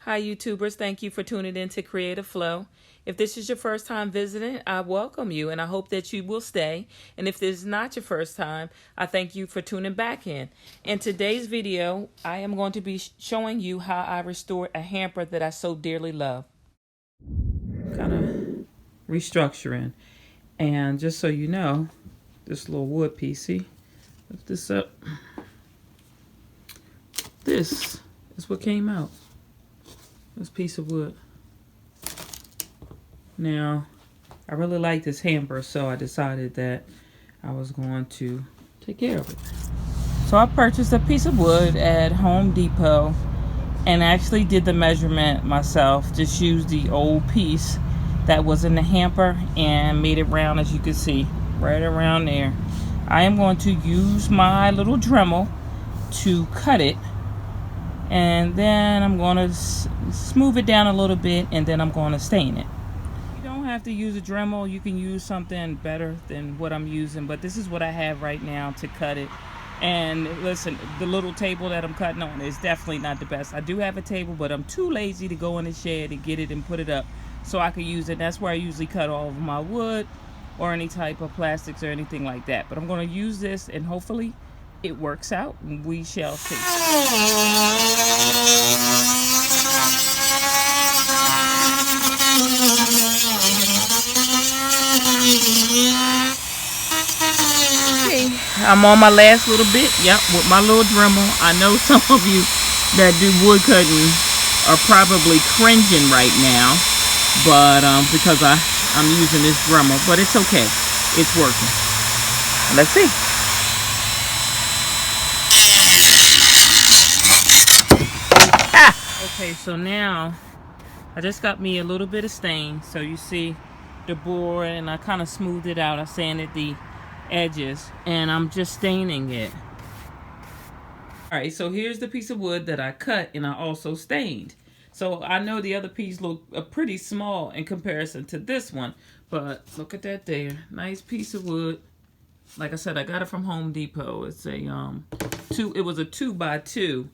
Hi YouTubers, thank you for tuning in to Creative Flow. If this is your first time visiting, I welcome you and I hope that you will stay. And if this is not your first time, I thank you for tuning back in. In today's video, I am going to be showing you how I restored a hamper that I so dearly love. Kind of restructuring. And just so you know, this little wood piece, see, lift this up. This is what came out. This piece of wood. Now, I really like this hamper, so I decided that I was going to take care of it. So I purchased a piece of wood at Home Depot and actually did the measurement myself. Just used the old piece that was in the hamper and made it round, as you can see, right around there. I am going to use my little Dremel to cut it. And then I'm going to smooth it down a little bit, and then I'm going to stain it. You don't have to use a Dremel. You can use something better than what I'm using, but this is what I have right now to cut it. And listen, the little table that I'm cutting on is definitely not the best. I do have a table, but I'm too lazy to go in the shed and get it and put it up so I can use it. That's where I usually cut all of my wood or any type of plastics or anything like that. But I'm going to use this, and hopefully it works out, and we shall see. Okay, I'm on my last little bit. Yep, with my little Dremel. I know some of you that do wood cutting are probably cringing right now, but because I'm using this Dremel, but it's okay. It's working. Let's see. Okay, so now I just got me a little bit of stain. So you see the board, and I kind of smoothed it out. I sanded the edges, and I'm just staining it. Alright, so here's the piece of wood that I cut and I also stained. So I know the other piece looked pretty small in comparison to this one, but look at that there. Nice piece of wood. Like I said, I got it from Home Depot. It's a it was a 2x2,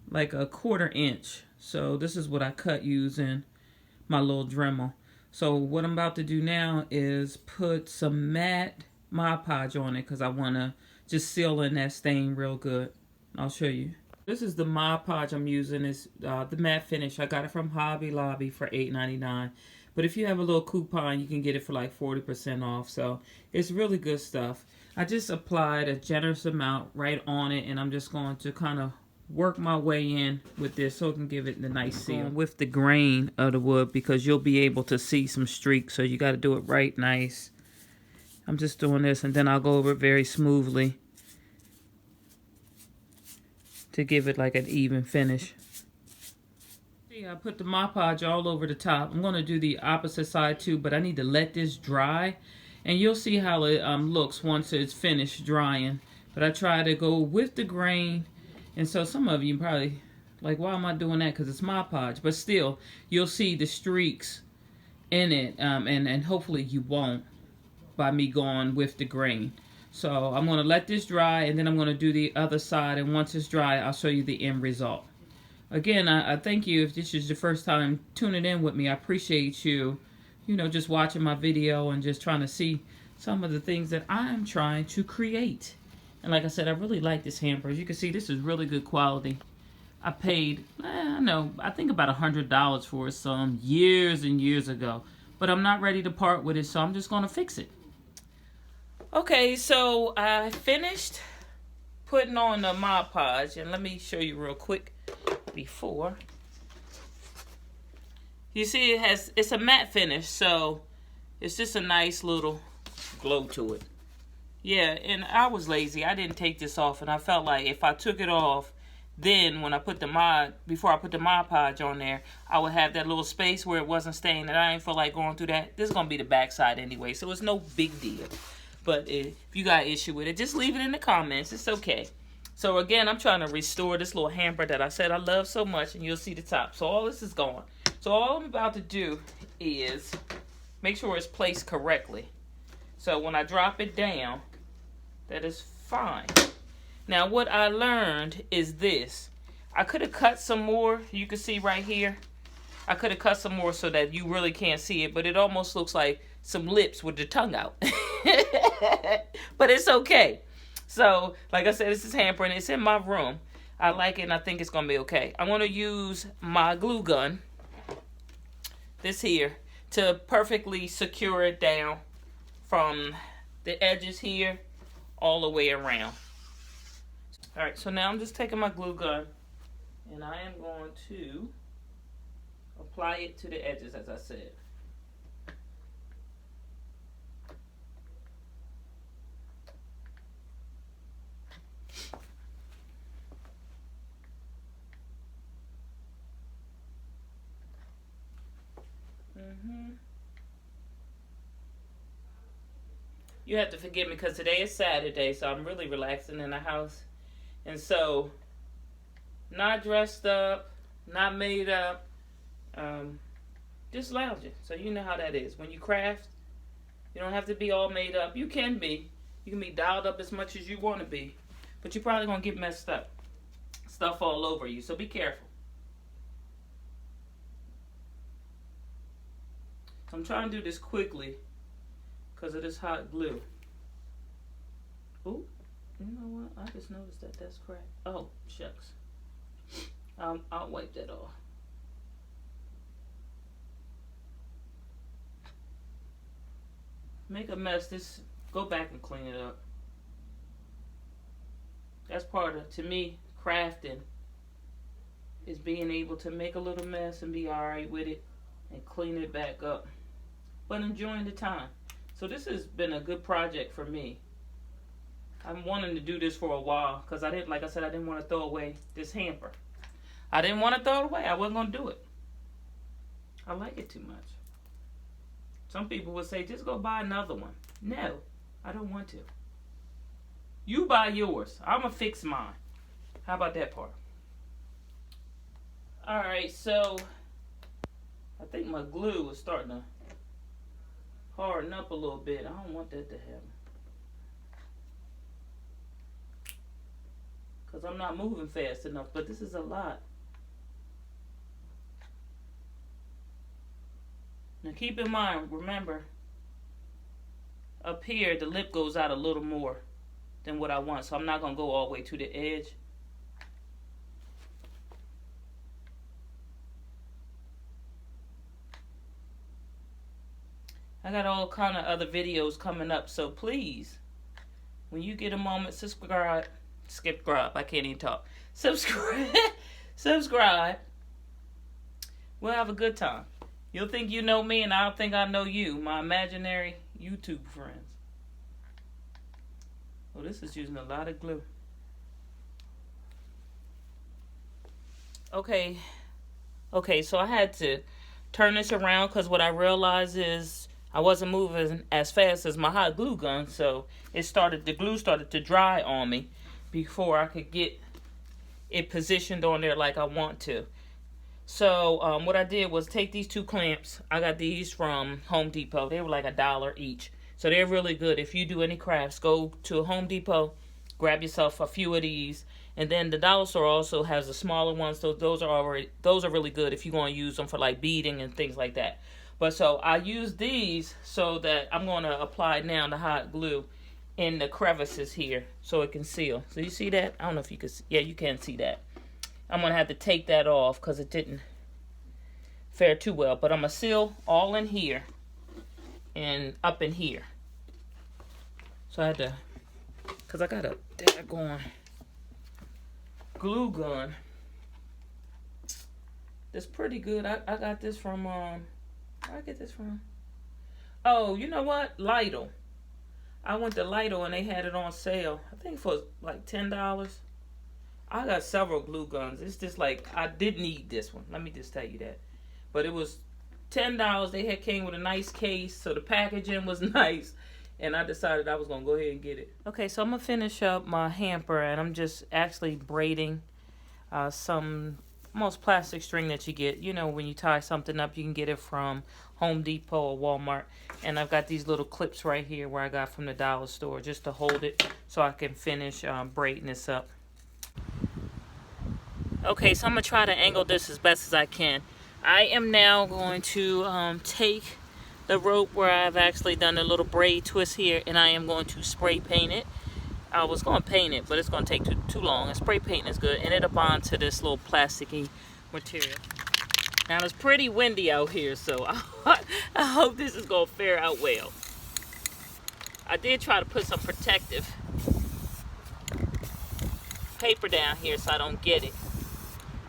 like a 1/4 inch. So this is what I cut using my little Dremel. So what I'm about to do now is put some matte Mod Podge on it, because I want to just seal in that stain real good. I'll show you. This is the Mod Podge I'm using. It's the matte finish. I got it from Hobby Lobby for $8.99. But if you have a little coupon, you can get it for like 40% off. So it's really good stuff. I just applied a generous amount right on it, and I'm just going to kind of work my way in with this so it can give it the nice seal. With the grain of the wood, because you'll be able to see some streaks, so you got to do it right nice. I'm just doing this, and then I'll go over it very smoothly to give it like an even finish. See, I put the Mod Podge all over the top. I'm going to do the opposite side too, but I need to let this dry, and you'll see how it looks once it's finished drying. But I try to go with the grain. And so some of you probably like, why am I doing that? Because it's Mod Podge. But still, you'll see the streaks in it. And hopefully you won't by me going with the grain. So I'm going to let this dry, and then I'm going to do the other side. And once it's dry, I'll show you the end result. Again, I thank you if this is your first time tuning in with me. I appreciate you, just watching my video and just trying to see some of the things that I'm trying to create. And like I said, I really like this hamper. As you can see, this is really good quality. I paid, I think about $100 for it some years and years ago. But I'm not ready to part with it, so I'm just going to fix it. Okay, so I finished putting on the Mod Podge. And let me show you real quick before. You see, it's a matte finish, so it's just a nice little glow to it. Yeah, and I was lazy. I didn't take this off, and I felt like if I took it off, then when I put before I put the Mod Podge on there, I would have that little space where it wasn't stained, and I didn't feel like going through that. This is going to be the back side anyway, so it's no big deal. But if you got issue with it, just leave it in the comments. It's okay. So again, I'm trying to restore this little hamper that I said I love so much, and you'll see the top. So all this is gone. So all I'm about to do is make sure it's placed correctly. So when I drop it down, that is fine. Now what I learned is this. I could have cut some more. You can see right here. I could have cut some more so that you really can't see it, but it almost looks like some lips with the tongue out. But it's okay. So, like I said, this is Hamper, and it's in my room. I like it, and I think it's going to be okay. I'm going to use my glue gun, this here, to perfectly secure it down from the edges here all the way around. All right, so now I'm just taking my glue gun, and I am going to apply it to the edges, as I said. You have to forgive me because today is Saturday, so I'm really relaxing in the house. And so, not dressed up, not made up, just lounging. So you know how that is. When you craft, you don't have to be all made up. You can be. You can be dialed up as much as you want to be. But you're probably going to get messed up. Stuff all over you, so be careful. I'm trying to do this quickly because of this hot glue. Ooh, you know what? I just noticed that that's cracked. Oh, shucks. I'll wipe that off. Make a mess. Go back and clean it up. That's part of, to me, crafting is being able to make a little mess and be alright with it and clean it back up, but enjoying the time. So this has been a good project for me. I'm wanting to do this for a while because I didn't, like I said, I didn't want to throw away this hamper. I didn't want to throw it away. I wasn't going to do it. I like it too much. Some people would say, just go buy another one. No, I don't want to. You buy yours. I'm going to fix mine. How about that part? Alright, so I think my glue is starting to harden up a little bit. I don't want that to happen. Because I'm not moving fast enough, but this is a lot. Now keep in mind, remember, up here the lip goes out a little more than what I want, so I'm not going to go all the way to the edge. I got all kind of other videos coming up, so please, when you get a moment, subscribe. I can't even talk. Subscribe. We'll have a good time. You'll think you know me, and I'll think I know you, my imaginary YouTube friends. Oh, this is using a lot of glue. Okay, so I had to turn this around because what I realized is I wasn't moving as fast as my hot glue gun, so the glue started to dry on me before I could get it positioned on there like I want to. So what I did was take these two clamps. I got these from Home Depot. They were like $1 each. So they're really good. If you do any crafts, go to Home Depot, grab yourself a few of these. And then the dollar store also has the smaller ones. So those are really good if you're going to use them for like beading and things like that. But so I use these so that I'm going to apply now the hot glue in the crevices here so it can seal. So you see that? I don't know if you can see. Yeah, you can see that. I'm going to have to take that off because it didn't fare too well. But I'm going to seal all in here and up in here. So I had to, because I got a daggone glue gun. That's pretty good. I got this from, where I get this from? Oh, you know what? Lidl. I went to Lidl and they had it on sale. I think for like $10. I got several glue guns. It's just like, I did need this one. Let me just tell you that. But it was $10. They came with a nice case, so the packaging was nice. And I decided I was going to go ahead and get it. Okay, so I'm going to finish up my hamper, and I'm just actually braiding some most plastic string that you get. You know, when you tie something up, you can get it from Home Depot or Walmart. And I've got these little clips right here where I got from the dollar store just to hold it so I can finish braiding this up. Okay, so I'm going to try to angle this as best as I can. I am now going to take the rope where I've actually done a little braid twist here, and I am going to spray paint it. I was going to paint it, but it's going to take too long. And spray paint is good, and it'll bond to this little plasticky material. Now, it's pretty windy out here, so I hope this is going to fare out well. I did try to put some protective paper down here so I don't get it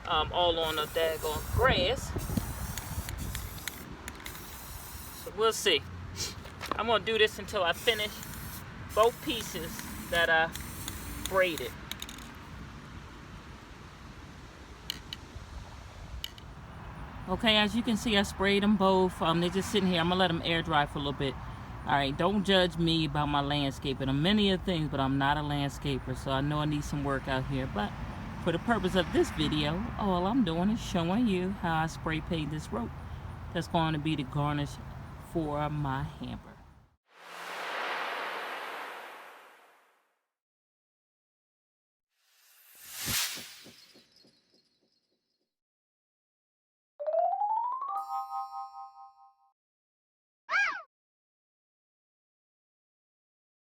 all on the daggone grass. So we'll see. I'm going to do this until I finish both pieces that I braided. Okay, as you can see, I sprayed them both. They're just sitting here. I'm going to let them air dry for a little bit. Alright, don't judge me about my landscaping. I'm many of things, but I'm not a landscaper, so I know I need some work out here. But for the purpose of this video, all I'm doing is showing you how I spray paint this rope. That's going to be the garnish for my hamper.